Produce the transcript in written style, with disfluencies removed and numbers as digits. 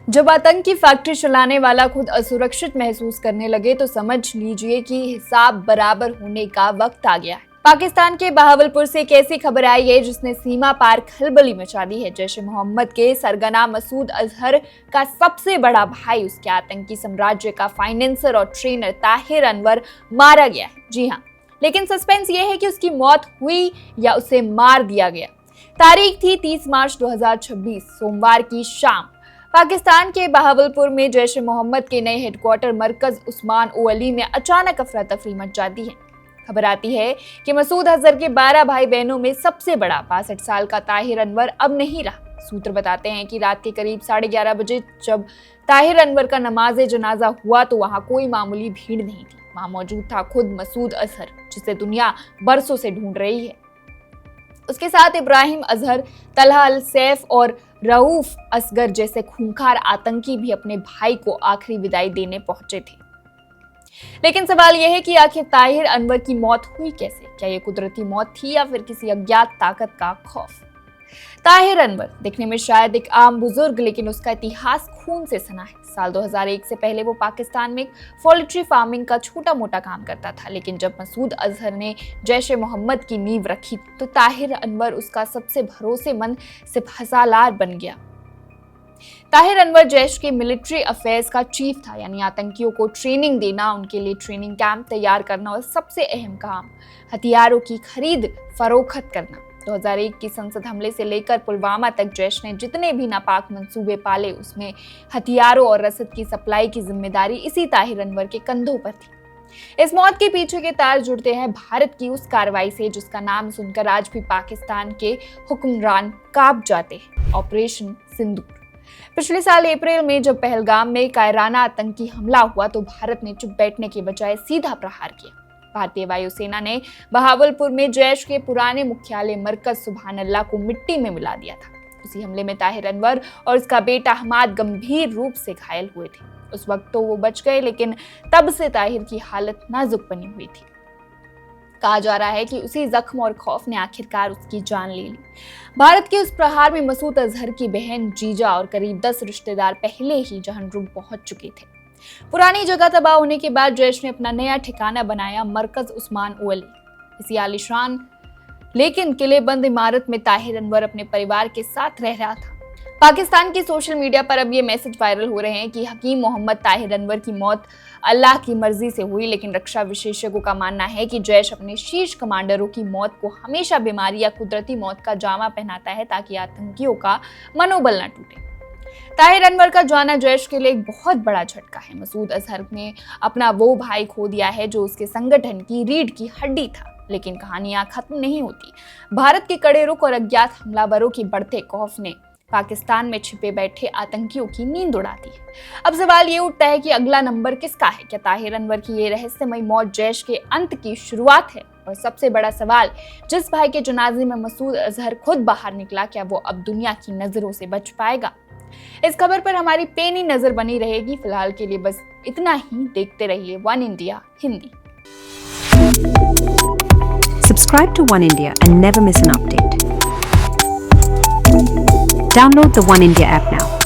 जब आतंकी फैक्ट्री चलाने वाला खुद असुरक्षित महसूस करने लगे तो समझ लीजिए कि हिसाब बराबर होने का वक्त आ गया है। पाकिस्तान के बहावलपुर से एक ऐसी खबर आई है जिसने सीमा पार खलबली मचा दी है। जैश ए मोहम्मद के सरगना मसूद अजहर का सबसे बड़ा भाई, उसके आतंकी साम्राज्य का फाइनेंसर और ट्रेनर ताहिर अनवर मारा गया है। जी हाँ, लेकिन सस्पेंस ये है कि उसकी मौत हुई या उसे मार दिया गया। तारीख थी 30 मार्च 2026, सोमवार की शाम। पाकिस्तान के बहावलपुर में जैश ए मोहम्मद के नए हेडक्वार्टर मरकज उस्मान ओ अली में अचानक अफरा तफरी मच जाती है। खबर आती है कि मसूद अजहर के 12 भाई बहनों में सबसे बड़ा 62 साल का ताहिर अनवर अब नहीं रहा। सूत्र बताते हैं कि रात के करीब 11:30 बजे जब ताहिर अनवर का नमाज जनाजा हुआ तो वहां कोई मामूली भीड़ नहीं थी। वहां मौजूद था खुद मसूद अजहर, जिसे दुनिया बरसों से ढूंढ रही है। उसके साथ इब्राहिम अजहर, तलहा अल सैफ और रऊफ असगर जैसे खूंखार आतंकी भी अपने भाई को आखिरी विदाई देने पहुंचे थे। लेकिन सवाल यह है कि आखिर ताहिर अनवर की मौत हुई कैसे? क्या यह कुदरती मौत थी या फिर किसी अज्ञात ताकत का खौफ? ताहिर अनवर दिखने में शायद एक आम बुजुर्ग, लेकिन उसका इतिहास खून से सना है। साल 2001 से पहले वो पाकिस्तान में पोल्ट्री फार्मिंग का छोटा मोटा काम करता था, लेकिन जब मसूद अजहर ने जैश ए मोहम्मद की नींव रखी तो ताहिर अनवर उसका सबसे भरोसेमंद सिपहसालार बन गया। ताहिर अनवर जैश के मिलिट्री अफेयर्स का चीफ था, यानी आतंकियों को ट्रेनिंग देना, उनके लिए ट्रेनिंग कैंप तैयार करना और सबसे अहम काम हथियारों की खरीद फरोख्त करना। 2001 की संसद हमले से लेकर पुलवामा तक जैश ने जितने भी नापाक मंसूबे पाले, उसमें हथियारों और रसद की सप्लाई की जिम्मेदारी इसी ताहिर अनवर के कंधों पर थी। इस मौत के पीछे के तार जुड़ते हैं भारत की उस कार्रवाई से जिसका नाम सुनकर आज भी पाकिस्तान के हुक्मरान कांप जाते हैं, ऑपरेशन सिंदूर। पिछले साल अप्रैल में जब पहलगाम में कायराना आतंकी हमला हुआ तो भारत ने चुप बैठने के बजाय सीधा प्रहार किया। भारतीय वायुसेना ने बहावलपुर में जैश के पुराने मुख्यालय मरकज सुभान अल्लाह को मिट्टी में मिला दिया था। उसी हमले में ताहिर अनवर और उसका बेटा हमाद गंभीर रूप से घायल हुए थे। उस वक्त तो वो बच गए, लेकिन तब से ताहिर की हालत नाजुक बनी हुई थी। कहा जा रहा है कि उसी जख्म और खौफ ने आखिरकार उसकी जान ले ली। भारत के उस प्रहार में मसूद अजहर की बहन, जीजा और करीब 10 रिश्तेदार पहले ही जहन्नुम पहुंच चुके थे। पुरानी जगह तबाह होने के बाद जैश ने अपना नया ठिकाना बनाया मरकज उस्मान ओ अली। इसी आलीशान लेकिन किलेबंद इमारत में ताहिर अनवर अपने परिवार के साथ रह रहा था। पाकिस्तान की सोशल मीडिया पर अब ये मैसेज वायरल हो रहे हैं कि हकीम मोहम्मद ताहिर अनवर की मौत अल्लाह की मर्जी से हुई, लेकिन रक्षा विशेषज्ञों का मानना है कि जैश अपने शीर्ष कमांडरों की मौत को हमेशा बीमारी या कुदरती मौत का जामा पहनाता है ताकि आतंकियों का मनोबल न टूटे। ताहिर अनवर का जाना जैश के लिए एक बहुत बड़ा झटका है। मसूद अजहर ने अपना वो भाई खो दिया है जो उसके संगठन की रीढ़ की हड्डी था, लेकिन कहानियां खत्म नहीं होती। भारत के कड़े रुख और अज्ञात हमलावरों की बढ़ते खौफ ने पाकिस्तान में छिपे बैठे आतंकियों की नींद उड़ा दी है। अब सवाल ये उठता है कि अगला नंबर किसका है? क्या ताहिर अनवर की ये रहस्यमयी मौत जैश के अंत की शुरुआत है? और सबसे बड़ा सवाल, जिस भाई के जनाजे में मसूद अजहर खुद बाहर निकला, क्या वो अब दुनिया की नजरों से बच पाएगा? इस खबर पर हमारी पैनी नजर बनी रहेगी। फिलहाल के लिए बस इतना ही। देखते रहिए one India Hindi. Subscribe to One India and never miss an update. Download the One India app now.